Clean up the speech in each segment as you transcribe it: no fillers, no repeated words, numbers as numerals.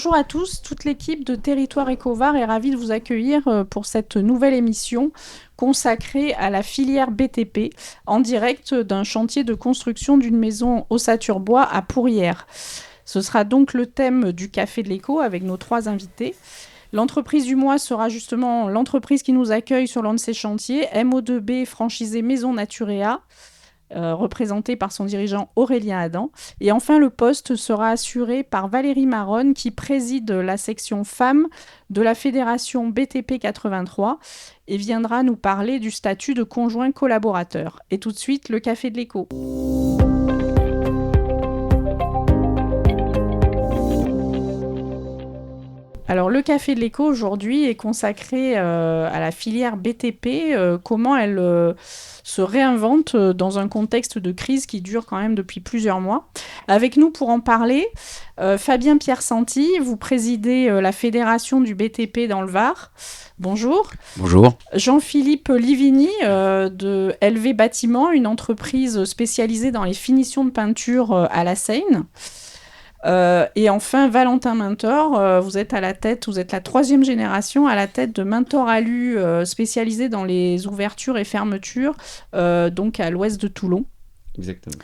Bonjour à tous, toute l'équipe de Territoire Écovar est ravie de vous accueillir pour cette nouvelle émission consacrée à la filière BTP en direct d'un chantier de construction d'une maison ossature-bois à Pourrières. Ce sera donc le thème du Café de l'Éco avec nos 3 invités. L'entreprise du mois sera justement l'entreprise qui nous accueille sur l'un de ces chantiers, MO2B franchisé Maison Naturea. Représenté par son dirigeant Aurélien Adam. Et enfin, le poste sera assuré par Valérie Maronne, qui préside la section femmes de la fédération BTP 83 et viendra nous parler du statut de conjoint collaborateur. Et tout de suite, le Café de l'Éco. Alors, le Café de l'Éco, aujourd'hui, est consacré à la filière BTP, comment elle se réinvente dans un contexte de crise qui dure quand même depuis plusieurs mois. Avec nous pour en parler, Fabien Piersanti, vous présidez la fédération du BTP dans le Var. Bonjour. Bonjour. Jean-Philippe Livigny de LV Bâtiment, une entreprise spécialisée dans les finitions de peinture à la Seine. Et enfin, Valentin Mintor, vous êtes à la tête, vous êtes la 3e génération à la tête de Mintor Alu, spécialisé dans les ouvertures et fermetures, donc à l'ouest de Toulon. Exactement.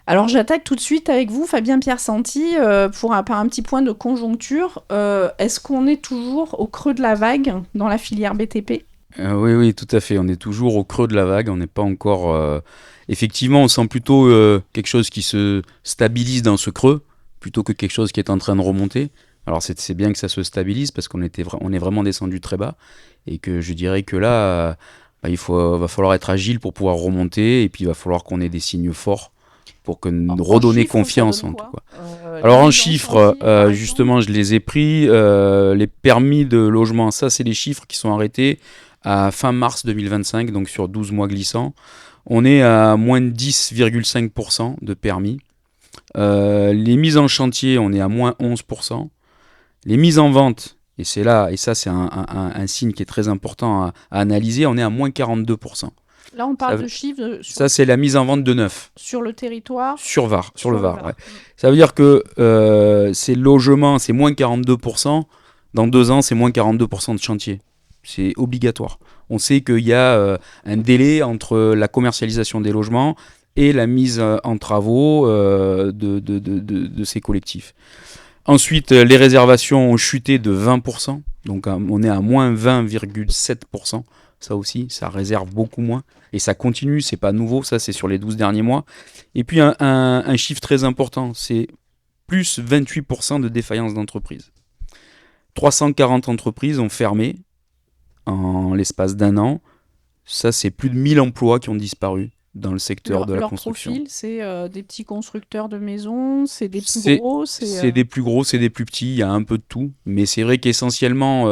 Alors j'attaque tout de suite avec vous, Fabien Piersanti, par un petit point de conjoncture. Est-ce qu'on est toujours au creux de la vague dans la filière BTP ? Oui, tout à fait. On est toujours au creux de la vague. On n'est pas encore... Effectivement, on sent plutôt quelque chose qui se stabilise dans ce creux, plutôt que quelque chose qui est en train de remonter. Alors c'est bien que ça se stabilise parce qu'on est vraiment descendu très bas et que je dirais que là, va falloir être agile pour pouvoir remonter et puis il va falloir qu'on ait des signes forts pour redonner confiance en tout cas. Alors en chiffres, justement je les ai pris, les permis de logement, ça c'est les chiffres qui sont arrêtés à fin mars 2025, donc sur 12 mois glissants. On est à moins de 10,5% de permis. Les mises en chantier, on est à moins 11%. Les mises en vente, et ça c'est un signe qui est très important à analyser, on est à moins 42%. Là, on parle de chiffres... Ça, c'est la mise en vente de neuf. Sur le territoire ? Sur le Var. Ouais. Ça veut dire que ces logements, c'est moins 42%. Dans 2 ans, c'est moins 42% de chantier. C'est obligatoire. On sait qu'il y a un délai entre la commercialisation des logements et la mise en travaux de ces collectifs. Ensuite, les réservations ont chuté de 20%. Donc, on est à moins 20,7%. Ça aussi, ça réserve beaucoup moins. Et ça continue, c'est pas nouveau, ça c'est sur les 12 derniers mois. Et puis un chiffre très important, c'est plus 28% de défaillance d'entreprise. 340 entreprises ont fermé en l'espace d'1 an. Ça, c'est plus de 1000 emplois qui ont disparu dans le secteur de la construction. Leur profil, c'est des petits constructeurs de maisons, c'est des plus gros, c'est des plus gros, c'est des plus petits, il y a un peu de tout. Mais c'est vrai qu'essentiellement,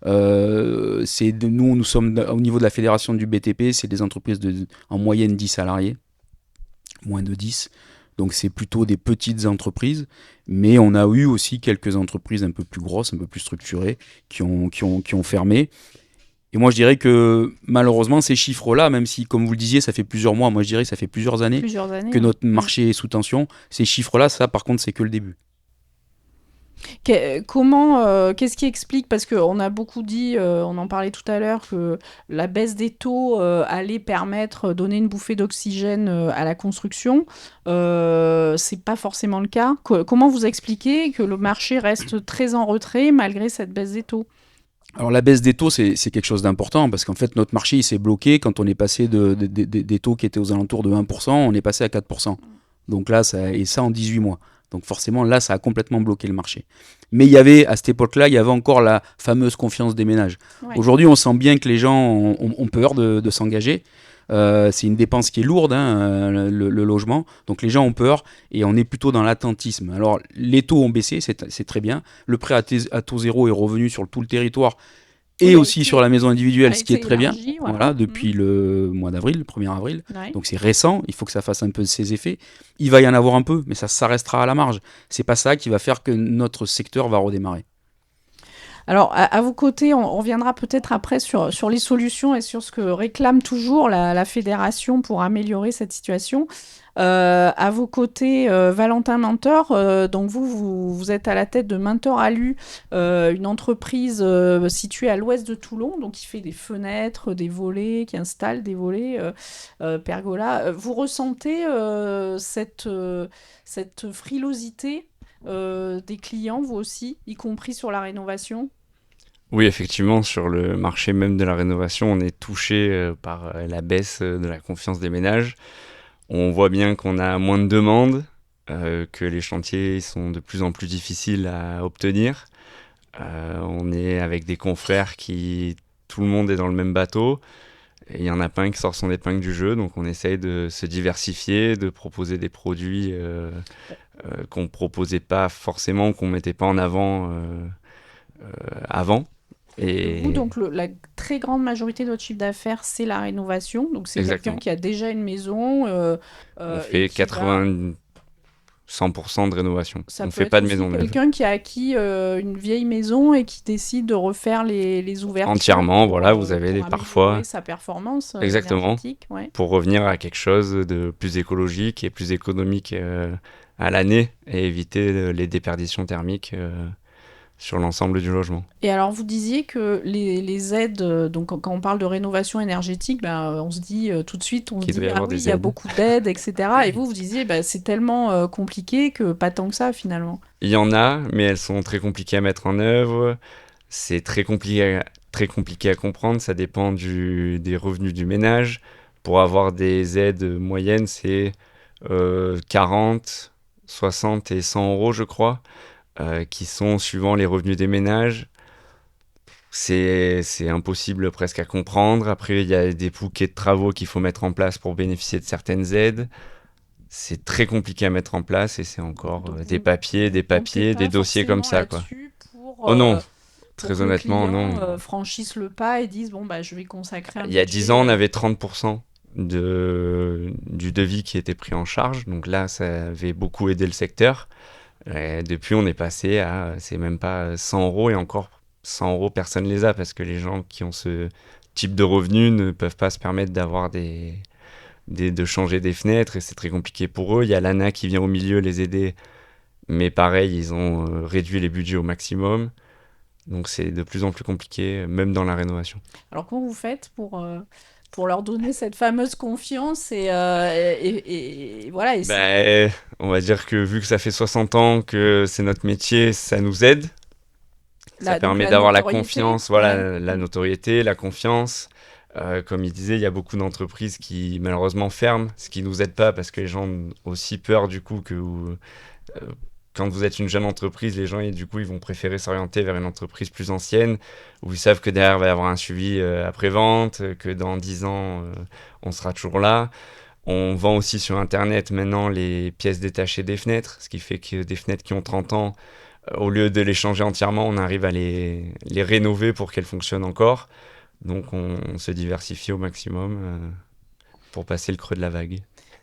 nous sommes au niveau de la fédération du BTP, c'est des entreprises en moyenne 10 salariés, moins de 10. Donc c'est plutôt des petites entreprises, mais on a eu aussi quelques entreprises un peu plus grosses, un peu plus structurées, qui ont fermé. Et moi, je dirais que malheureusement, ces chiffres-là, même si, comme vous le disiez, ça fait plusieurs mois, moi je dirais que ça fait plusieurs années que notre marché est sous tension, ces chiffres-là, ça par contre, c'est que le début. Qu'est-ce qui explique, parce qu'on a beaucoup dit, on en parlait tout à l'heure, que la baisse des taux allait donner une bouffée d'oxygène à la construction. C'est pas forcément le cas. Comment vous expliquez que le marché reste très en retrait malgré cette baisse des taux ? Alors la baisse des taux, c'est quelque chose d'important parce qu'en fait notre marché il s'est bloqué quand on est passé des taux qui étaient aux alentours de 1%, on est passé à 4%. Donc là, ça en 18 mois. Donc forcément là, ça a complètement bloqué le marché. Mais à cette époque-là, il y avait encore la fameuse confiance des ménages. Ouais. Aujourd'hui, on sent bien que les gens ont peur de s'engager. C'est une dépense qui est lourde, le logement. Donc les gens ont peur et on est plutôt dans l'attentisme. Alors les taux ont baissé, c'est très bien. Le prêt à taux zéro est revenu sur tout le territoire et aussi sur la maison individuelle, ce qui est très bien. Voilà, depuis le mois d'avril, le 1er avril. Ouais. Donc c'est récent, il faut que ça fasse un peu ses effets. Il va y en avoir un peu, mais ça restera à la marge. C'est pas ça qui va faire que notre secteur va redémarrer. Alors, à vos côtés, on reviendra peut-être après sur les solutions et sur ce que réclame toujours la fédération pour améliorer cette situation. À vos côtés, Valentin Mentor, donc vous êtes à la tête de Mentor Alu, une entreprise située à l'ouest de Toulon, donc qui fait des fenêtres, des volets, qui installe des volets, pergola. Vous ressentez cette frilosité des clients, vous aussi, y compris sur la rénovation? Oui, effectivement, sur le marché même de la rénovation, on est touché par la baisse de la confiance des ménages. On voit bien qu'on a moins de demandes, que les chantiers sont de plus en plus difficiles à obtenir. On est avec des confrères qui... Tout le monde est dans le même bateau. Et il y en a pas un qui sort son épingle du jeu, donc on essaye de se diversifier, de proposer des produits qu'on ne proposait pas forcément, qu'on ne mettait pas en avant avant. Vous, Et donc, la très grande majorité de votre chiffre d'affaires, c'est la rénovation. Donc, c'est quelqu'un exactement. qui a déjà une maison On et fait qui va... 80, 100% de rénovation. Ça On peut fait être pas de aussi maison neuve. quelqu'un qui a acquis une vieille maison et qui décide de refaire les ouvertures Entièrement, voilà, vous avez pour améliorer parfois, sa performance exactement, énergétique. Ouais. pour revenir à quelque chose de plus écologique et plus économique à l'année et éviter les déperditions thermiques sur l'ensemble du logement. Et alors, vous disiez que les aides, donc quand on parle de rénovation énergétique, ben, on se dit tout de suite, on se Qu'il doit dit, y ah avoir oui, il des y a aides. beaucoup d'aides, etc. Et vous disiez, ben, c'est tellement compliqué que pas tant que ça, finalement. Il y en a, mais elles sont très compliquées à mettre en œuvre. C'est très compliqué à comprendre. Ça dépend des revenus du ménage. Pour avoir des aides moyennes, c'est 40, 60 et 100 euros, je crois, qui sont suivant les revenus des ménages. C'est impossible presque à comprendre. Après, il y a des bouquets de travaux qu'il faut mettre en place pour bénéficier de certaines aides. C'est très compliqué à mettre en place et c'est encore Donc, des vous comptez papiers, des pas dossiers comme forcément ça, quoi. là-dessus Oh non, pour très que le honnêtement, client non. franchisse le pas et dise, bon, bah, je vais consacrer un Il y a 10 budget. ans, on avait 30% du devis qui était pris en charge. Donc là, ça avait beaucoup aidé le secteur. Et depuis, on est passé à, c'est même pas 100 euros et encore 100 euros, personne les a parce que les gens qui ont ce type de revenus ne peuvent pas se permettre d'avoir de changer des fenêtres et c'est très compliqué pour eux. Il y a l'ANA qui vient au milieu les aider, mais pareil, ils ont réduit les budgets au maximum. Donc c'est de plus en plus compliqué, même dans la rénovation. Alors, comment vous faites pour leur donner cette fameuse confiance et voilà, Ben, on va dire que vu que ça fait 60 ans que c'est notre métier, ça nous aide. Ça donc permet la d'avoir la notoriété, confiance, ouais. voilà, la notoriété, la confiance. Comme il disait, il y a beaucoup d'entreprises qui malheureusement ferment, ce qui nous aide pas parce que les gens ont aussi peur du coup que quand vous êtes une jeune entreprise, les gens du coup ils vont préférer s'orienter vers une entreprise plus ancienne où ils savent que derrière il va y avoir un suivi après-vente, que dans 10 ans on sera toujours là. On vend aussi sur internet maintenant les pièces détachées des fenêtres, ce qui fait que des fenêtres qui ont 30 ans, au lieu de les changer entièrement, on arrive à les rénover pour qu'elles fonctionnent encore. Donc on se diversifie au maximum pour passer le creux de la vague.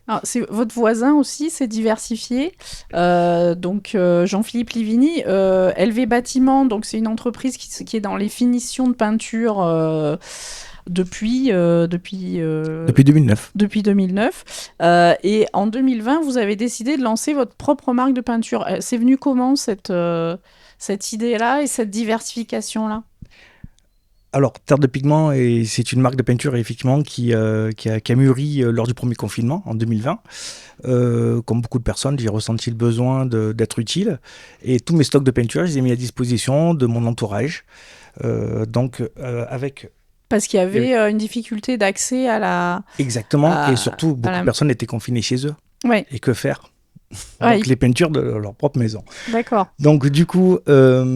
Alors, votre voisin aussi s'est diversifié. Donc, Jean-Philippe Livigny, LV Bâtiment, donc c'est une entreprise qui est dans les finitions de peinture Depuis 2009. depuis 2009. Et en 2020, vous avez décidé de lancer votre propre marque de peinture. C'est venu comment cette idée-là et cette diversification-là? Alors, Terre de Pigment, c'est une marque de peinture effectivement qui a mûri lors du premier confinement en 2020. Comme beaucoup de personnes, j'ai ressenti le besoin d'être utile. Et tous mes stocks de peinture, je les ai mis à disposition de mon entourage. Avec... Parce qu'il y avait une difficulté d'accès Exactement. Et surtout, à beaucoup de personnes étaient confinées chez eux. Ouais. Et que faire? Ouais, Donc les peintures de leur propre maison. d'accord. Donc du coup, je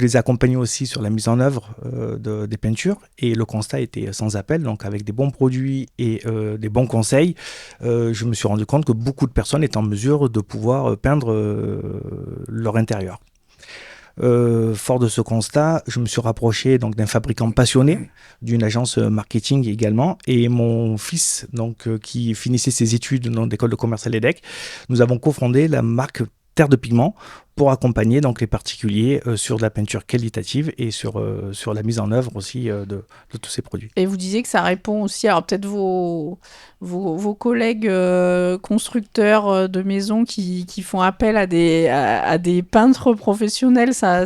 les ai accompagnés aussi sur la mise en œuvre des peintures et le constat était sans appel. Donc avec des bons produits et des bons conseils, je me suis rendu compte que beaucoup de personnes étaient en mesure de pouvoir peindre leur intérieur. Fort de ce constat, je me suis rapproché donc d'un fabricant passionné, d'une agence marketing également, et mon fils qui finissait ses études dans l'école de commerce à l'EDEC, nous avons cofondé la marque Terre de Pigments pour accompagner donc les particuliers sur de la peinture qualitative et sur la mise en œuvre aussi de tous ces produits. Et vous disiez que ça répond aussi, alors peut-être vos collègues constructeurs de maisons qui font appel à des peintres professionnels, ça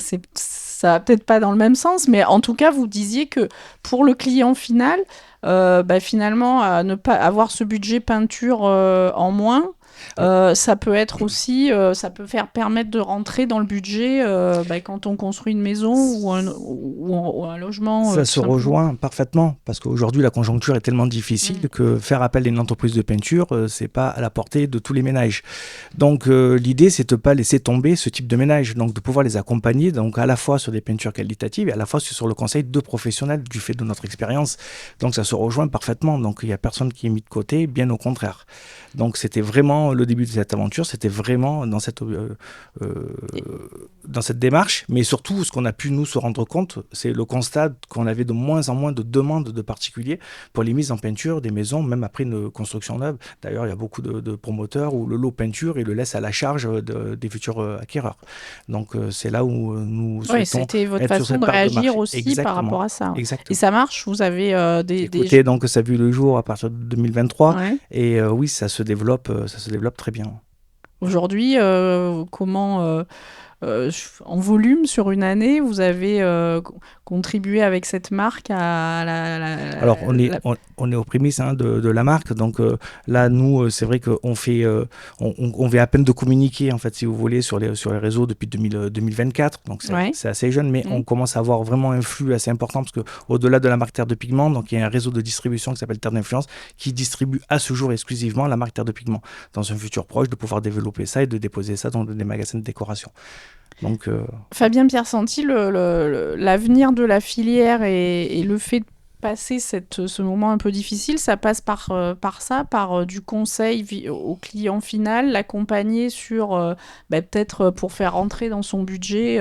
va peut-être pas dans le même sens, mais en tout cas, vous disiez que pour le client final, finalement, ne pas avoir ce budget peinture en moins, ça peut être aussi, ça peut permettre de rentrer dans le budget quand on construit une maison ou un logement. Ça se rejoint parfaitement parce qu'aujourd'hui la conjoncture est tellement difficile que faire appel à une entreprise de peinture, c'est pas à la portée de tous les ménages. Donc l'idée c'est de ne pas laisser tomber ce type de ménage, donc de pouvoir les accompagner donc à la fois sur des peintures qualitatives et à la fois sur le conseil de professionnels du fait de notre expérience. Donc ça se rejoint parfaitement. Donc il n'y a personne qui est mis de côté, bien au contraire. Donc c'était vraiment le début de cette aventure, c'était vraiment dans cette démarche, mais surtout ce qu'on a pu nous se rendre compte, c'est le constat qu'on avait de moins en moins de demandes de particuliers pour les mises en peinture des maisons, même après une construction neuve. D'ailleurs, il y a beaucoup de promoteurs où le lot peinture, ils le laissent à la charge des futurs acquéreurs. Donc c'est là où nous souhaitons c'était votre être sur façon cette de part réagir marché. aussi Exactement. par rapport à ça. Exactement. Et ça marche, vous avez Écoutez, donc ça a vu le jour à partir de 2023 Ouais. et oui, ça se développe très bien. Aujourd'hui, comment en volume sur une année, vous avez contribué avec cette marque à Alors, on est aux prémices de la marque. Donc là, nous, c'est vrai qu'on fait, on vient à peine de communiquer, en fait, si vous voulez, sur les réseaux depuis 2024. Donc, c'est assez jeune, mais on commence à avoir vraiment un flux assez important parce qu'au-delà de la marque Terre de Pigments, donc, il y a un réseau de distribution qui s'appelle Terre d'Influence qui distribue à ce jour exclusivement la marque Terre de Pigments. Dans un futur proche, de pouvoir développer ça et de déposer ça dans des magasins de décoration. Donc, Fabien Piersanti, l'avenir de la filière et le fait de passer ce moment un peu difficile, ça passe par du conseil au client final, l'accompagner sur peut-être pour faire rentrer dans son budget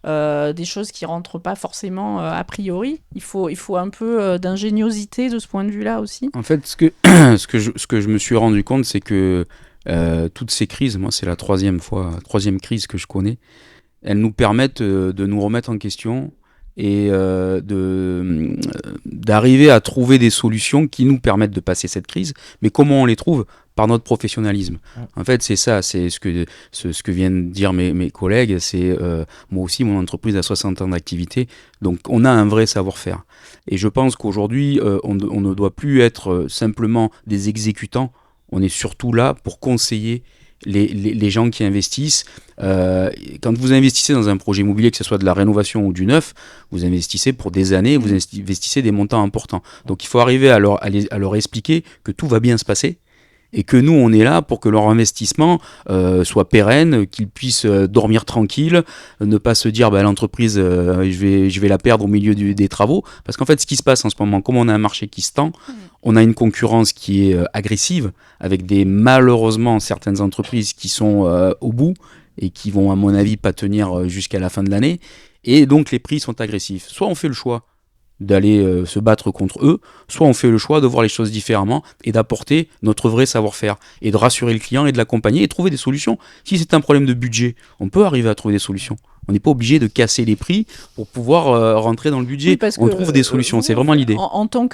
des choses qui rentrent pas forcément a priori. Il faut un peu d'ingéniosité de ce point de vue-là aussi. En fait, ce que je me suis rendu compte, c'est que toutes ces crises, moi c'est la troisième crise que je connais, elles nous permettent de nous remettre en question et d'arriver à trouver des solutions qui nous permettent de passer cette crise. Mais comment on les trouve ? Par notre professionnalisme. En fait, c'est ça, c'est ce que viennent dire mes collègues. C'est moi aussi, mon entreprise a 60 ans d'activité, donc on a un vrai savoir-faire. Et je pense qu'aujourd'hui, on ne doit plus être simplement des exécutants. On est surtout là pour conseiller les gens qui investissent. Quand vous investissez dans un projet immobilier, que ce soit de la rénovation ou du neuf, vous investissez pour des années, vous investissez des montants importants. Donc il faut arriver à leur expliquer que tout va bien se passer et que nous, on est là pour que leur investissement soit pérenne, qu'ils puissent dormir tranquille, ne pas se dire l'entreprise, je vais la perdre au milieu des travaux. Parce qu'en fait, ce qui se passe en ce moment, comme on a un marché qui se tend, on a une concurrence qui est agressive, avec malheureusement certaines entreprises qui sont au bout et qui vont, à mon avis, pas tenir jusqu'à la fin de l'année. Et donc, les prix sont agressifs. Soit on fait le choix d'aller se battre contre eux, soit on fait le choix de voir les choses différemment et d'apporter notre vrai savoir-faire et de rassurer le client et de l'accompagner et trouver des solutions. Si c'est un problème de budget, on peut arriver à trouver des solutions. On n'est pas obligé de casser les prix pour pouvoir rentrer dans le budget. Oui, on trouve des solutions, c'est vraiment l'idée. En tant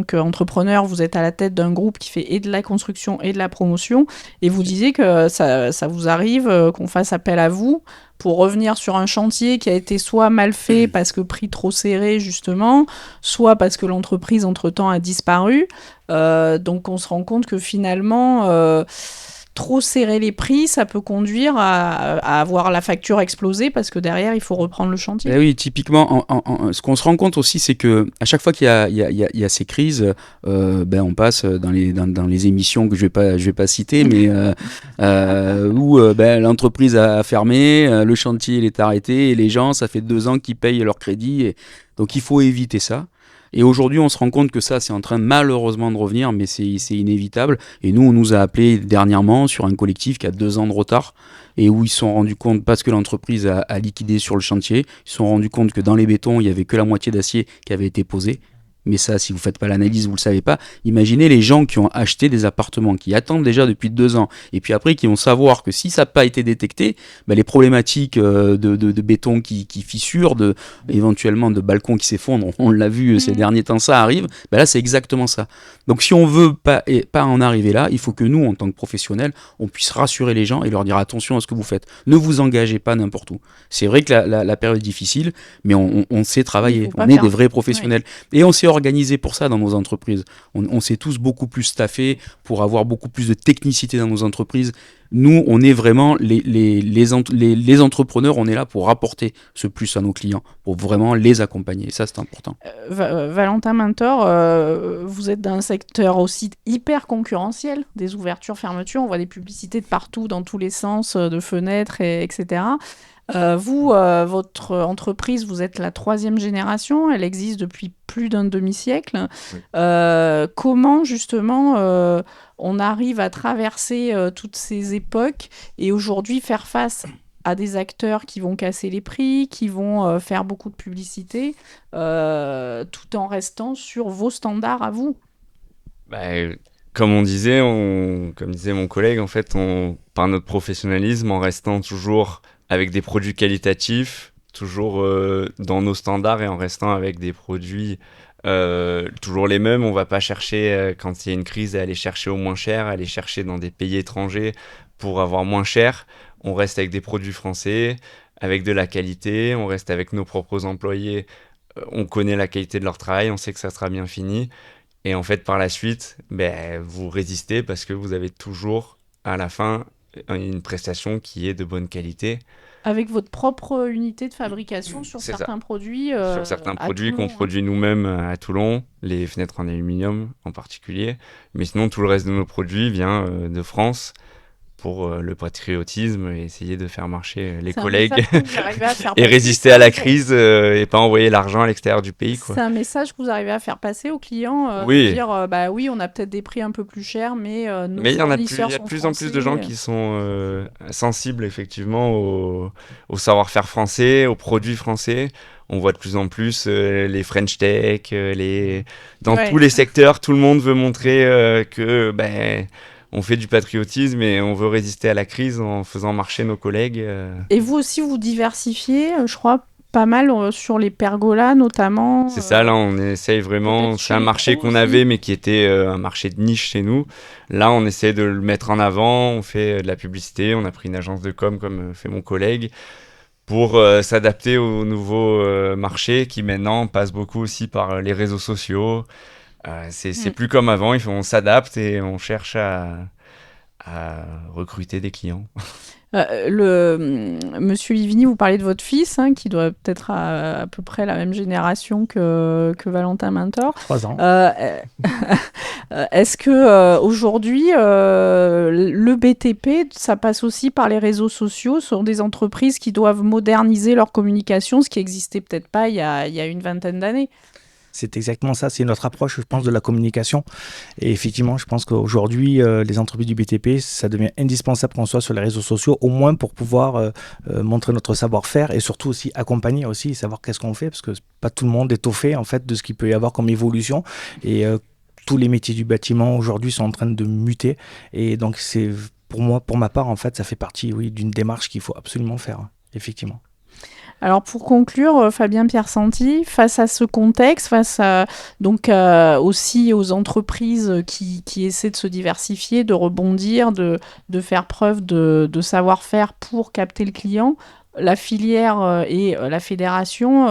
qu'entrepreneur, vous êtes à la tête d'un groupe qui fait et de la construction et de la promotion, et vous disiez que ça vous arrive qu'on fasse appel à vous pour revenir sur un chantier qui a été soit mal fait parce que prix trop serré justement, soit parce que l'entreprise entre-temps a disparu. Donc on se rend compte que finalement... trop serrer les prix, ça peut conduire à avoir la facture exploser parce que derrière, il faut reprendre le chantier. Et oui, typiquement, ce qu'on se rend compte aussi, c'est que à chaque fois qu'il y a ces crises, on passe dans les émissions que je vais pas citer, mais où l'entreprise a fermé, le chantier il est arrêté et les gens, ça fait 2 ans qu'ils payent leur crédit. Donc il faut éviter ça. Et aujourd'hui, on se rend compte que ça, c'est en train malheureusement de revenir, mais c'est inévitable. Et nous, on nous a appelés dernièrement sur un collectif qui a 2 ans de retard et où ils se sont rendus compte, parce que l'entreprise a liquidé sur le chantier, ils se sont rendus compte que dans les bétons, il n'y avait que la moitié d'acier qui avait été posé. mais ça, si vous ne faites pas l'analyse, vous ne le savez pas. Imaginez les gens qui ont acheté des appartements, qui attendent déjà depuis 2 ans, et puis après qui vont savoir que si ça n'a pas été détecté, les problématiques de béton qui fissure, éventuellement de balcons qui s'effondrent, on l'a vu ces derniers temps, ça arrive, là c'est exactement ça. Donc si on veut pas en arriver là, il faut que nous, en tant que professionnels, on puisse rassurer les gens et leur dire attention à ce que vous faites. Ne vous engagez pas n'importe où. C'est vrai que la période est difficile, mais on sait travailler, on est des vrais professionnels. Ouais. Et on s'est organisé pour ça dans nos entreprises. On s'est tous beaucoup plus staffés pour avoir beaucoup plus de technicité dans nos entreprises. Nous, on est vraiment les entrepreneurs, on est là pour apporter ce plus à nos clients, pour vraiment les accompagner. Et ça, c'est important. Valentin Mentor, vous êtes dans un secteur aussi hyper concurrentiel, des ouvertures, fermetures. On voit des publicités de partout, dans tous les sens, de fenêtres, etc. Vous, votre entreprise, vous êtes la 3e génération, elle existe depuis plus d'un demi-siècle. Oui. Comment justement on arrive à traverser toutes ces époques et aujourd'hui faire face à des acteurs qui vont casser les prix, qui vont faire beaucoup de publicité, tout en restant sur vos standards à vous? Comme disait mon collègue, en fait, par notre professionnalisme, en restant toujours avec des produits qualitatifs, toujours dans nos standards et en restant avec des produits toujours les mêmes. On ne va pas chercher, quand il y a une crise, à aller chercher au moins cher, aller chercher dans des pays étrangers pour avoir moins cher. On reste avec des produits français, avec de la qualité, on reste avec nos propres employés. On connaît la qualité de leur travail, on sait que ça sera bien fini. Et en fait, par la suite, vous résistez parce que vous avez toujours, à la fin, une prestation qui est de bonne qualité. Avec votre propre unité de fabrication sur certains produits sur certains produits qu'on produit nous-mêmes à Toulon, les fenêtres en aluminium en particulier. Mais sinon, tout le reste de nos produits vient de France pour le patriotisme et essayer de faire marcher les collègues et résister à la crise et pas envoyer l'argent à l'extérieur du pays. C'est un message que vous arrivez à faire passer aux clients, oui. De dire oui, on a peut-être des prix un peu plus chers, mais nos il y a de plus en plus de gens qui sont sensibles effectivement au savoir-faire français, aux produits français. On voit de plus en plus les French Tech, dans tous les secteurs, tout le monde veut montrer que on fait du patriotisme et on veut résister à la crise en faisant marcher nos collègues. Et vous aussi, vous diversifiez, je crois, pas mal sur les pergolas notamment. C'est ça, là on essaye vraiment, c'est un marché qu'on avait mais qui était un marché de niche chez nous. Là on essaie de le mettre en avant, on fait de la publicité, on a pris une agence de com comme fait mon collègue pour s'adapter au nouveau marché qui maintenant passe beaucoup aussi par les réseaux sociaux. C'est plus comme avant, on s'adapte et on cherche à recruter des clients. Monsieur Livigny, vous parlez de votre fils, qui doit peut-être à peu près la même génération que Valentin Mentor. 3 ans. Est-ce que aujourd'hui, le BTP, ça passe aussi par les réseaux sociaux? Ce sont des entreprises qui doivent moderniser leur communication, ce qui n'existait peut-être pas il y a une vingtaine d'années. C'est exactement ça, c'est notre approche, je pense, de la communication. Et effectivement, je pense qu'aujourd'hui, les entreprises du BTP, ça devient indispensable qu'on soit sur les réseaux sociaux, au moins pour pouvoir montrer notre savoir-faire et surtout aussi accompagner aussi, savoir qu'est-ce qu'on fait, parce que pas tout le monde est au fait en fait de ce qu'il peut y avoir comme évolution. Et tous les métiers du bâtiment aujourd'hui sont en train de muter. Et donc, c'est pour ma part, en fait, ça fait partie, oui, d'une démarche qu'il faut absolument faire, effectivement. Alors pour conclure, Fabien Piersanti, face à ce contexte, face à, donc aussi aux entreprises qui essaient de se diversifier, de rebondir, de faire preuve de savoir-faire pour capter le client, la filière et la fédération,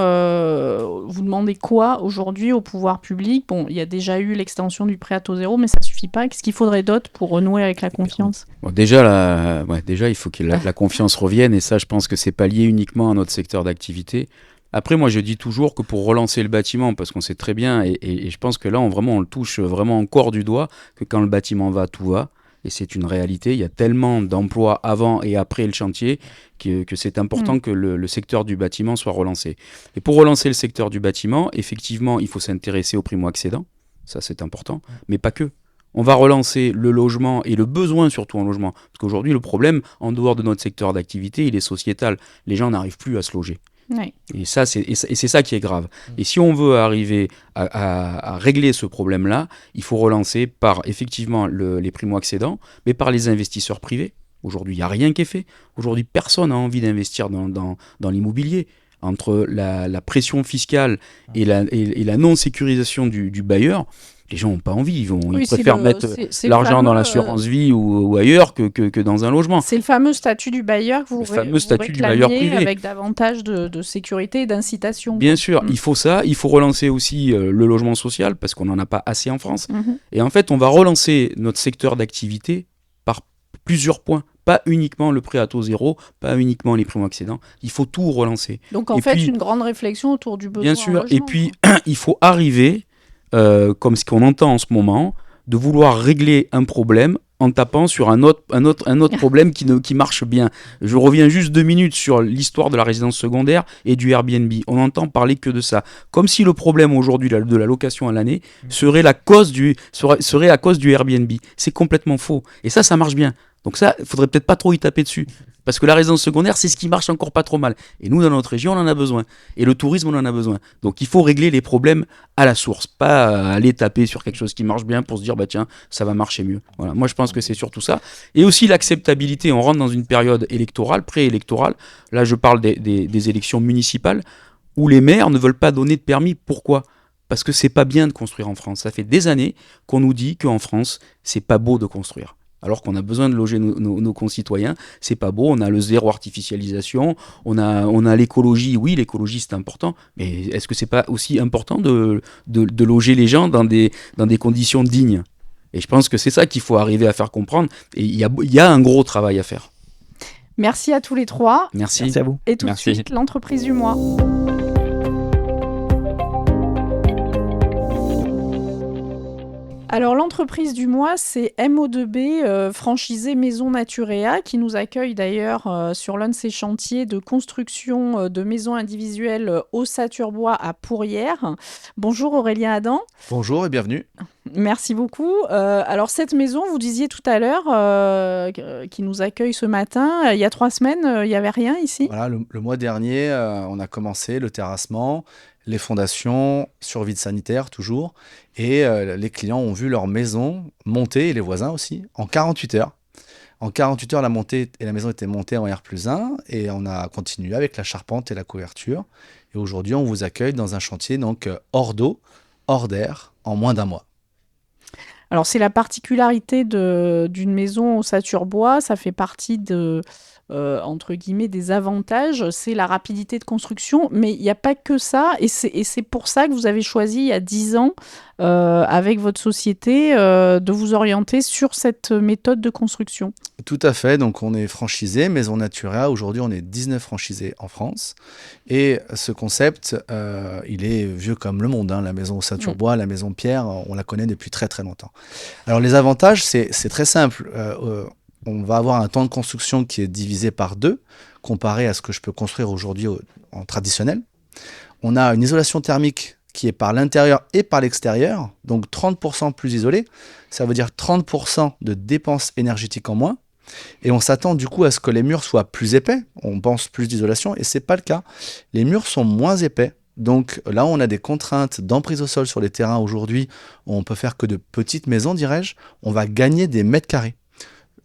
vous demandez quoi aujourd'hui au pouvoir public? Bon, il y a déjà eu l'extension du prêt à taux zéro, mais ça ne suffit pas. Qu'est-ce qu'il faudrait d'autre pour renouer avec la confiance? Bon, déjà, il faut que la confiance revienne, et ça, je pense que c'est pas lié uniquement à notre secteur d'activité. Après, moi, je dis toujours que pour relancer le bâtiment, parce qu'on sait très bien, et je pense que là, on le touche vraiment encore du doigt, que quand le bâtiment va, tout va. Et c'est une réalité, il y a tellement d'emplois avant et après le chantier que c'est important que le secteur du bâtiment soit relancé. Et pour relancer le secteur du bâtiment, effectivement, il faut s'intéresser aux primo-accédants, ça c'est important, mais pas que. On va relancer le logement et le besoin surtout en logement. Parce qu'aujourd'hui, le problème, en dehors de notre secteur d'activité, il est sociétal. Les gens n'arrivent plus à se loger. Oui. Et c'est ça qui est grave. Et si on veut arriver à régler ce problème-là, il faut relancer par effectivement les primo-accédants, mais par les investisseurs privés. Aujourd'hui, il n'y a rien qui est fait. Aujourd'hui, personne n'a envie d'investir dans l'immobilier. Entre la pression fiscale et la non-sécurisation du bailleur, les gens n'ont pas envie. Ils préfèrent mettre l'argent dans l'assurance vie ou ailleurs que dans un logement. C'est le fameux statut du bailleur que vous statut du bailleur privé, avec davantage de sécurité et d'incitation. Bien sûr, il faut ça. Il faut relancer aussi le logement social parce qu'on n'en a pas assez en France. Et en fait, on va relancer notre secteur d'activité par plusieurs points. Pas uniquement le prêt à taux zéro, pas uniquement les primo-accédants. Il faut tout relancer. Donc en fait, une grande réflexion autour du besoin. Bien sûr. Logement, et puis, il faut arriver, comme ce qu'on entend en ce moment, de vouloir régler un problème en tapant sur un autre problème qui marche bien. Je reviens juste 2 minutes sur l'histoire de la résidence secondaire et du Airbnb. On n'entend parler que de ça. Comme si le problème aujourd'hui de la location à l'année serait à cause du Airbnb. C'est complètement faux. Et ça marche bien. Donc ça, il faudrait peut-être pas trop y taper dessus. Parce que la résidence secondaire, c'est ce qui marche encore pas trop mal. Et nous, dans notre région, on en a besoin. Et le tourisme, on en a besoin. Donc il faut régler les problèmes à la source. Pas aller taper sur quelque chose qui marche bien pour se dire, bah tiens, ça va marcher mieux. Voilà. Moi, je pense que c'est surtout ça. Et aussi l'acceptabilité. On rentre dans une période électorale, préélectorale. Là, je parle des élections municipales où les maires ne veulent pas donner de permis. Pourquoi ? Parce que c'est pas bien de construire en France. Ça fait des années qu'on nous dit qu'en France, c'est pas beau de construire. Alors qu'on a besoin de loger nos concitoyens, c'est pas beau, on a le zéro artificialisation, on a l'écologie, oui, l'écologie c'est important, mais est-ce que c'est pas aussi important de loger les gens dans des conditions dignes ? Et je pense que c'est ça qu'il faut arriver à faire comprendre, et il y a un gros travail à faire. Merci à tous les trois. Merci à vous. Et tout de suite, l'entreprise du mois. Alors l'entreprise du mois, c'est MO2B, franchisé Maison Naturea, qui nous accueille d'ailleurs sur l'un de ses chantiers de construction de maisons individuelles au Saturbois à Pourrières. Bonjour Aurélien Adam. Bonjour et bienvenue. Merci beaucoup. Alors cette maison, vous disiez tout à l'heure, qui nous accueille ce matin, il y a 3 semaines, il n'y avait rien ici ? Voilà, le mois dernier, on a commencé le terrassement, les fondations, survie sanitaire toujours, et les clients ont vu leur maison monter, et les voisins aussi, en 48 heures. En 48 heures, la maison était montée en R+1, et on a continué avec la charpente et la couverture. Et aujourd'hui, on vous accueille dans un chantier donc hors d'eau, hors d'air, en moins d'1 mois. Alors c'est la particularité d'une maison au Saturbois, ça fait partie entre guillemets des avantages, c'est la rapidité de construction, mais il n'y a pas que ça, et c'est pour ça que vous avez choisi il y a 10 ans avec votre société de vous orienter sur cette méthode de construction. Tout à fait, donc on est franchisé Maison Naturea, aujourd'hui on est 19 franchisés en France, et ce concept il est vieux comme le monde, hein. La maison au Saturbois, la maison Pierre, on la connaît depuis très très longtemps. Alors les avantages, c'est très simple, on va avoir un temps de construction qui est divisé par 2, comparé à ce que je peux construire aujourd'hui en traditionnel. On a une isolation thermique qui est par l'intérieur et par l'extérieur, donc 30% plus isolé, ça veut dire 30% de dépenses énergétiques en moins, et on s'attend du coup à ce que les murs soient plus épais, on pense plus d'isolation, et c'est pas le cas. Les murs sont moins épais, donc là on a des contraintes d'emprise au sol sur les terrains aujourd'hui, où on peut faire que de petites maisons, dirais-je, on va gagner des mètres carrés.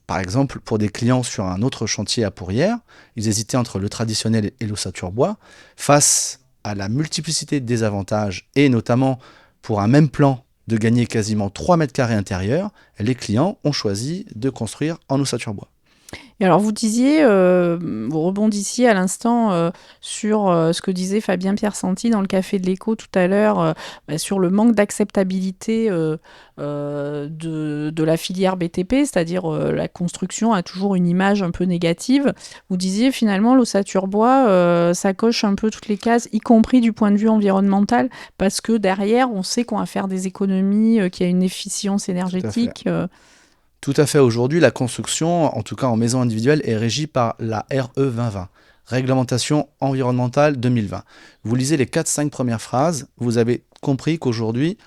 Par exemple, pour des clients sur un autre chantier à Pourrières, ils hésitaient entre le traditionnel et le Saturbois. Face à la multiplicité des avantages, et notamment pour un même plan de gagner quasiment 3 mètres carrés intérieurs, les clients ont choisi de construire en Saturbois. Et alors vous disiez, vous rebondissiez à l'instant sur ce que disait Fabien Piersanti dans le Café de l'Écho tout à l'heure, sur le manque d'acceptabilité de la filière BTP, c'est-à-dire la construction a toujours une image un peu négative. Vous disiez finalement l'Ossaturbois, ça coche un peu toutes les cases, y compris du point de vue environnemental, parce que derrière on sait qu'on va faire des économies, qu'il y a une efficience énergétique. Tout à fait. Aujourd'hui, la construction, en tout cas en maison individuelle, est régie par la RE 2020, Réglementation environnementale 2020. Vous lisez les 4-5 premières phrases, vous avez compris qu'aujourd'hui,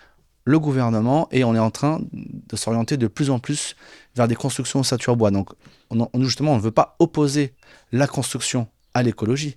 le gouvernement, et on est en train de s'orienter de plus en plus vers des constructions au Saturbois. Donc, justement, on ne veut pas opposer la construction à l'écologie.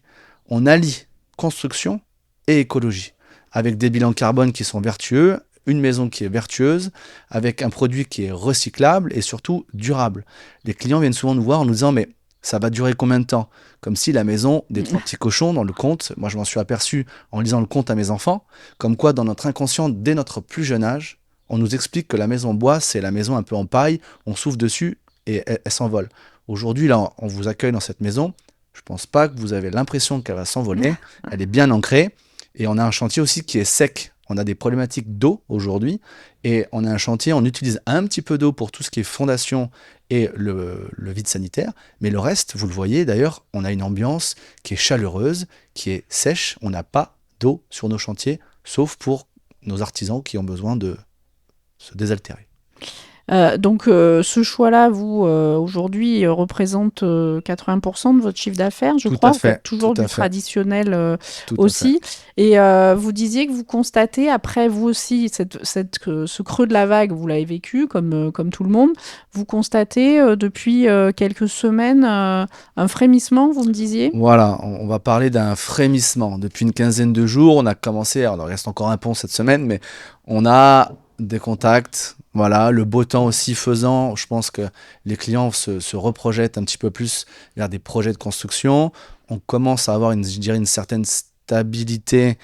On allie construction et écologie, avec des bilans carbone qui sont vertueux, une maison qui est vertueuse, avec un produit qui est recyclable et surtout durable. Les clients viennent souvent nous voir en nous disant « mais ça va durer combien de temps ?» Comme si la maison des 3 petits cochons dans le conte, moi je m'en suis aperçu en lisant le conte à mes enfants, comme quoi dans notre inconscient, dès notre plus jeune âge, on nous explique que la maison bois, c'est la maison un peu en paille, on souffle dessus et elle s'envole. Aujourd'hui, là, on vous accueille dans cette maison, je ne pense pas que vous avez l'impression qu'elle va s'envoler, elle est bien ancrée, et on a un chantier aussi qui est sec. On a des problématiques d'eau aujourd'hui, et on a un chantier, on utilise un petit peu d'eau pour tout ce qui est fondation et le vide sanitaire, mais le reste, vous le voyez d'ailleurs, on a une ambiance qui est chaleureuse, qui est sèche, on n'a pas d'eau sur nos chantiers, sauf pour nos artisans qui ont besoin de se désaltérer. Donc ce choix-là, vous, aujourd'hui, représente 80% de votre chiffre d'affaires, je Tout crois. à fait, Vous faites toujours tout à du fait. traditionnel Tout à aussi. Et vous disiez que vous constatez, après vous aussi, ce creux de la vague, vous l'avez vécu comme tout le monde. Vous constatez depuis quelques semaines un frémissement, vous me disiez. Voilà, on va parler d'un frémissement. Depuis une quinzaine de jours, on a commencé, alors il reste encore un pont cette semaine, mais on a des contacts, voilà, le beau temps aussi faisant, je pense que les clients se reprojettent un petit peu plus vers des projets de construction. On commence à avoir, je dirais, une certaine stabilité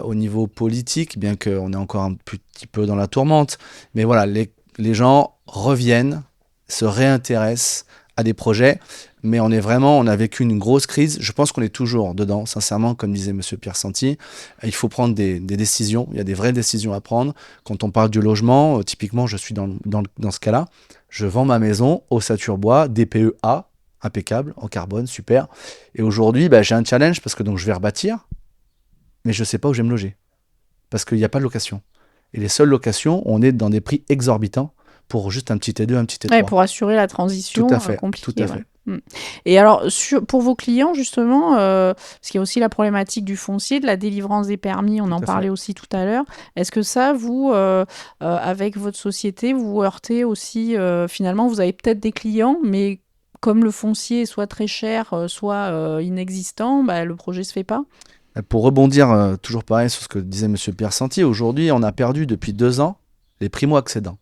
au niveau politique, bien qu'on est encore un petit peu dans la tourmente. Mais voilà, les gens reviennent, se réintéressent à des projets, mais on a vécu une grosse crise. Je pense qu'on est toujours dedans, sincèrement, comme disait Monsieur Piersanti. Il faut prendre des décisions, il y a des vraies décisions à prendre. Quand on parle du logement, typiquement, je suis dans ce cas-là. Je vends ma maison au Saturbois, DPE A, impeccable, en carbone, super. Et aujourd'hui, j'ai un challenge parce que donc, je vais rebâtir, mais je ne sais pas où je vais me loger, parce qu'il n'y a pas de location. Et les seules locations, on est dans des prix exorbitants pour juste un petit T2, un petit T3. Ouais, pour assurer la transition Tout à fait, compliquée. tout à fait. Ouais. Et alors, pour vos clients, justement, parce qu'il y a aussi la problématique du foncier, de la délivrance des permis, on en parlait aussi tout à l'heure. Est-ce que ça, vous, avec votre société, vous heurtez aussi, finalement, vous avez peut-être des clients, mais comme le foncier est soit très cher, soit inexistant, le projet ne se fait pas? Pour rebondir toujours pareil sur ce que disait M. Piersanti, aujourd'hui, on a perdu depuis 2 ans les primo-accédants.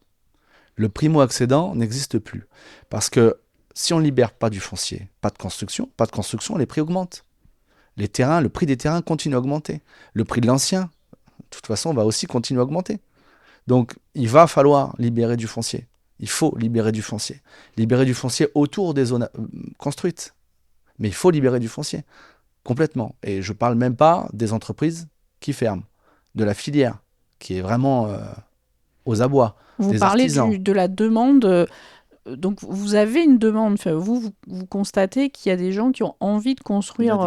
Le primo-accédant n'existe plus. Parce que si on ne libère pas du foncier, pas de construction, les prix augmentent. Les terrains, le prix des terrains continue à augmenter. Le prix de l'ancien, de toute façon, va aussi continuer à augmenter. Donc, il va falloir libérer du foncier. Il faut libérer du foncier. Libérer du foncier autour des zones construites. Mais il faut libérer du foncier. Complètement. Et je ne parle même pas des entreprises qui ferment, de la filière, qui est vraiment aux abois. Vous parlez de la demande. Donc, vous avez une demande. Enfin, vous constatez qu'il y a des gens qui ont envie de construire,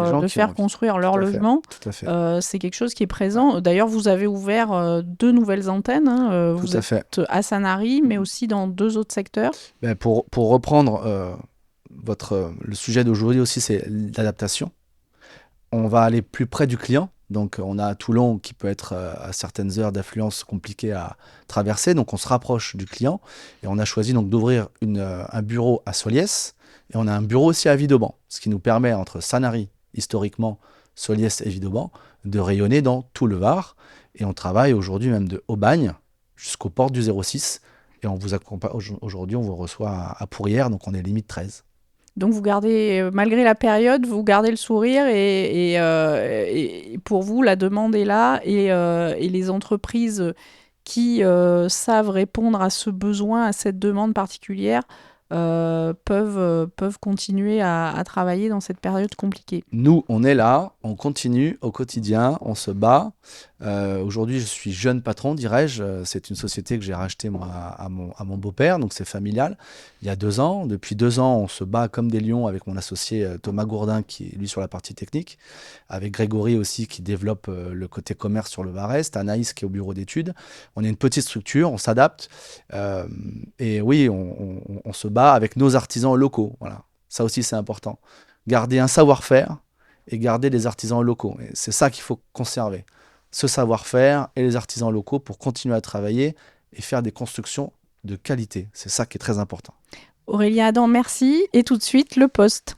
construire leur logement. Tout à fait. C'est quelque chose qui est présent. D'ailleurs, vous avez ouvert 2 nouvelles antennes. Vous êtes à Sanary, mais aussi dans 2 autres secteurs. Pour reprendre le sujet d'aujourd'hui aussi, c'est l'adaptation. On va aller plus près du client. Donc, on a Toulon qui peut être à certaines heures d'affluence compliqué à traverser. Donc, on se rapproche du client. Et on a choisi donc d'ouvrir un bureau à Soliès. Et on a un bureau aussi à Vidauban. Ce qui nous permet, entre Sanary, historiquement, Soliès et Vidauban, de rayonner dans tout le Var. Et on travaille aujourd'hui même de Aubagne jusqu'aux portes du 06. Et on vous accompagne. Aujourd'hui, on vous reçoit à Pourrières. Donc, on est limite 13. Donc vous gardez, malgré la période, vous gardez le sourire et pour vous, la demande est là et les entreprises qui savent répondre à ce besoin, à cette demande particulière, peuvent continuer à travailler dans cette période compliquée. Nous, on est là, on continue au quotidien, on se bat. Aujourd'hui, je suis jeune patron, dirais-je. C'est une société que j'ai rachetée moi, à mon beau-père, donc c'est familial. Il y a 2 ans. Depuis 2 ans, on se bat comme des lions avec mon associé Thomas Gourdin, qui est lui sur la partie technique, avec Grégory aussi, qui développe le côté commerce sur le Var-Est, Anaïs qui est au bureau d'études. On est une petite structure, on s'adapte. Et oui, on se bat avec nos artisans locaux. Voilà. Ça aussi, c'est important. Garder un savoir-faire et garder des artisans locaux. Et c'est ça qu'il faut conserver. Ce savoir-faire et les artisans locaux pour continuer à travailler et faire des constructions de qualité. C'est ça qui est très important. Aurélien Adam, merci. Et tout de suite, le poste.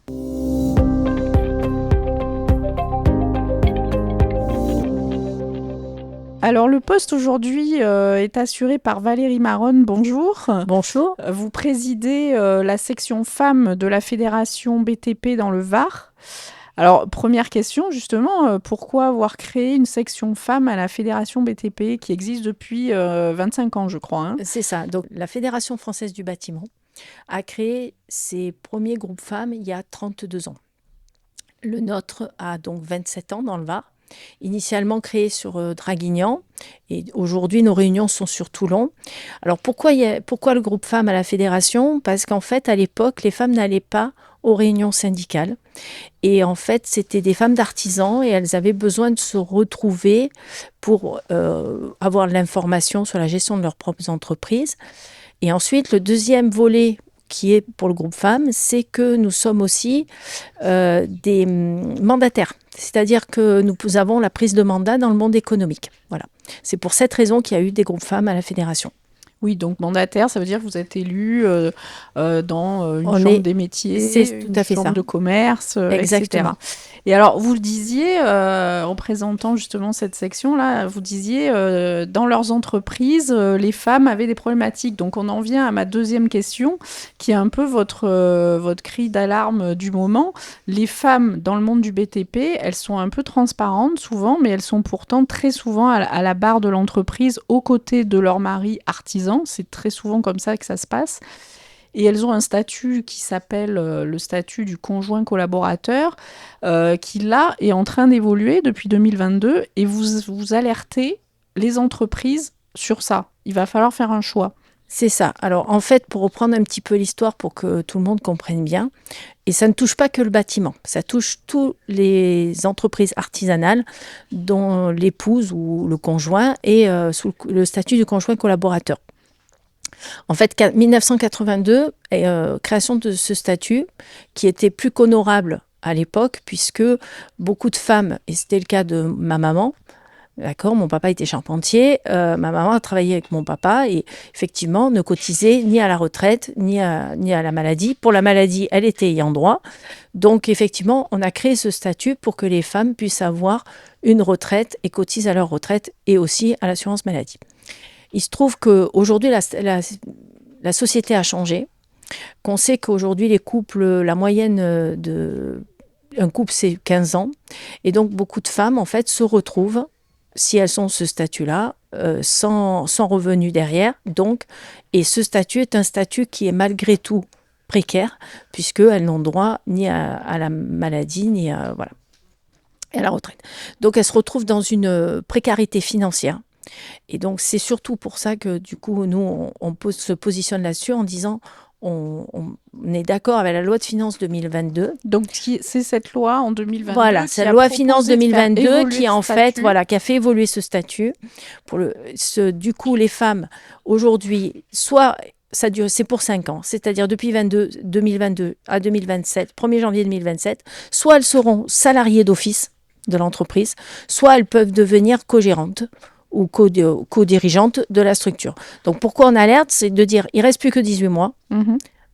Alors le poste aujourd'hui est assuré par Valérie Maronne. Bonjour. Bonjour. Vous présidez la section femmes de la Fédération BTP dans le Var. Alors première question justement, pourquoi avoir créé une section femmes à la Fédération BTP qui existe depuis 25 ans je crois, hein. C'est ça. Donc la Fédération française du bâtiment a créé ses premiers groupes femmes il y a 32 ans. Le nôtre a donc 27 ans dans le Var. Initialement créé sur Draguignan, et aujourd'hui nos réunions sont sur Toulon. Alors pourquoi le groupe femmes à la fédération? Parce qu'en fait à l'époque les femmes n'allaient pas aux réunions syndicales, et en fait c'était des femmes d'artisans et elles avaient besoin de se retrouver pour avoir de l'information sur la gestion de leurs propres entreprises. Et ensuite le deuxième volet qui est pour le groupe femmes, c'est que nous sommes aussi des mandataires. C'est-à-dire que nous avons la prise de mandat dans le monde économique. Voilà. C'est pour cette raison qu'il y a eu des groupes femmes à la fédération. Oui, donc mandataire, ça veut dire que vous êtes élu dans une chambre des métiers, c'est tout à fait une chambre ça. de commerce, Exactement. etc. Et alors, vous le disiez, en présentant justement cette section-là, vous disiez, dans leurs entreprises, les femmes avaient des problématiques. Donc, on en vient à ma deuxième question, qui est un peu votre cri d'alarme du moment. Les femmes dans le monde du BTP, elles sont un peu transparentes souvent, mais elles sont pourtant très souvent à la barre de l'entreprise, aux côtés de leur mari artisan. C'est très souvent comme ça que ça se passe. Et elles ont un statut qui s'appelle le statut du conjoint collaborateur, qui là est en train d'évoluer depuis 2022. Et vous alertez les entreprises sur ça. Il va falloir faire un choix. C'est ça. Alors en fait, pour reprendre un petit peu l'histoire pour que tout le monde comprenne bien, et ça ne touche pas que le bâtiment, ça touche toutes les entreprises artisanales dont l'épouse ou le conjoint est sous le statut du conjoint collaborateur. En fait, 1982, création de ce statut qui était plus qu'honorable à l'époque, puisque beaucoup de femmes, et c'était le cas de ma maman, d'accord, mon papa était charpentier, ma maman a travaillé avec mon papa et effectivement ne cotisait ni à la retraite ni à la maladie. Pour la maladie, elle était ayant droit. Donc effectivement, on a créé ce statut pour que les femmes puissent avoir une retraite et cotisent à leur retraite et aussi à l'assurance maladie. Il se trouve qu'aujourd'hui, la société a changé, qu'on sait qu'aujourd'hui, les couples, la moyenne un couple, c'est 15 ans. Et donc, beaucoup de femmes, en fait, se retrouvent, si elles ont ce statut-là, sans revenu derrière. Donc, et ce statut est un statut qui est malgré tout précaire, puisqu'elles n'ont droit ni à la maladie, ni à la retraite. Donc, elles se retrouvent dans une précarité financière. Et donc, c'est surtout pour ça que, du coup, nous, on se positionne là-dessus en disant on est d'accord avec la loi de finances 2022. Donc, c'est cette loi en 2022. Voilà, c'est la loi finances 2022 qui, en fait, qui a fait évoluer ce statut. Du coup, les femmes, aujourd'hui, soit c'est pour 5 ans, c'est-à-dire depuis 2022 à 2027, 1er janvier 2027, soit elles seront salariées d'office de l'entreprise, soit elles peuvent devenir co-gérantes ou co-dirigeante de la structure. Donc pourquoi on alerte, c'est de dire il ne reste plus que 18 mois.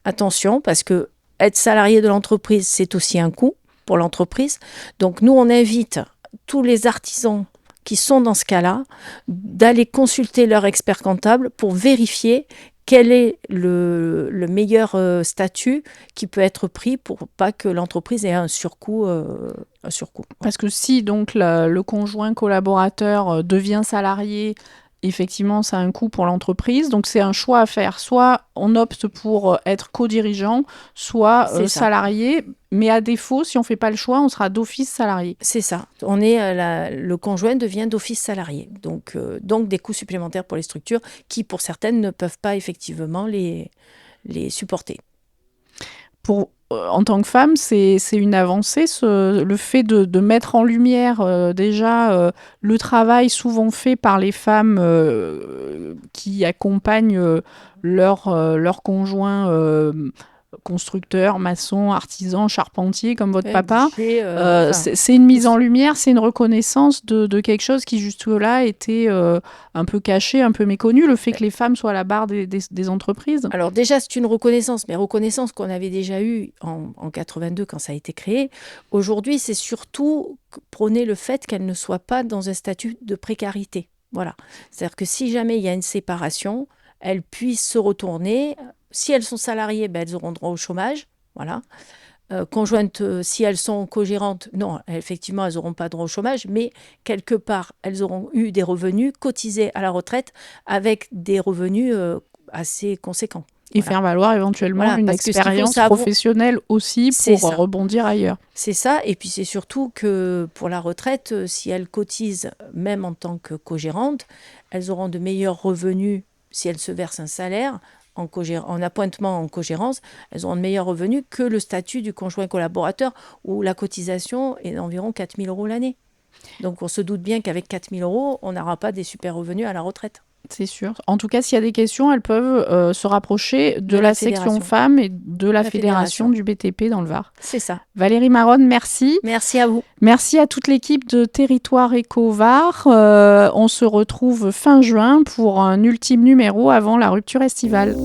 Attention, parce que être salarié de l'entreprise, c'est aussi un coût pour l'entreprise. Donc nous, on invite tous les artisans qui sont dans ce cas-là d'aller consulter leur expert comptable pour vérifier quel est le meilleur statut qui peut être pris pour pas que l'entreprise ait un surcoût. Parce que si donc le conjoint collaborateur devient salarié, effectivement, ça a un coût pour l'entreprise. Donc, c'est un choix à faire. Soit on opte pour être co-dirigeant, soit salarié. Mais à défaut, si on ne fait pas le choix, on sera d'office salarié. C'est ça. Le conjoint devient d'office salarié. Donc, des coûts supplémentaires pour les structures qui, pour certaines, ne peuvent pas effectivement les supporter. En tant que femme, c'est une avancée, le fait de mettre en lumière déjà le travail souvent fait par les femmes qui accompagnent leur conjoint constructeur, maçon, artisan, charpentier, comme votre papa. C'est une mise en lumière, c'est une reconnaissance de quelque chose qui jusque-là était un peu caché, un peu méconnu, le fait que les femmes soient à la barre des entreprises. Alors déjà, c'est une reconnaissance, mais reconnaissance qu'on avait déjà eue en 82 quand ça a été créé. Aujourd'hui, c'est surtout prôner le fait qu'elles ne soient pas dans un statut de précarité. Voilà. C'est-à-dire que si jamais il y a une séparation, elles puissent se retourner. Si elles sont salariées, elles auront droit au chômage. Voilà. Conjointes, si elles sont co-gérantes, non, effectivement, elles n'auront pas droit au chômage, mais quelque part, elles auront eu des revenus cotisés à la retraite avec des revenus assez conséquents. Et faire valoir éventuellement une expérience professionnelle aussi pour rebondir ailleurs. C'est ça, et puis c'est surtout que pour la retraite, si elles cotisent, même en tant que co-gérantes, elles auront de meilleurs revenus si elles se versent un salaire en appointement en cogérance, elles auront de meilleurs revenus que le statut du conjoint collaborateur où la cotisation est d'environ 4 000 € l'année. Donc on se doute bien qu'avec 4 000 €, on n'aura pas des super revenus à la retraite. C'est sûr. En tout cas, s'il y a des questions, elles peuvent se rapprocher de la section femmes et de la fédération du BTP dans le Var. C'est ça. Valérie Maronne, merci. Merci à vous. Merci à toute l'équipe de Territoire Éco Var. On se retrouve fin juin pour un ultime numéro avant la rupture estivale.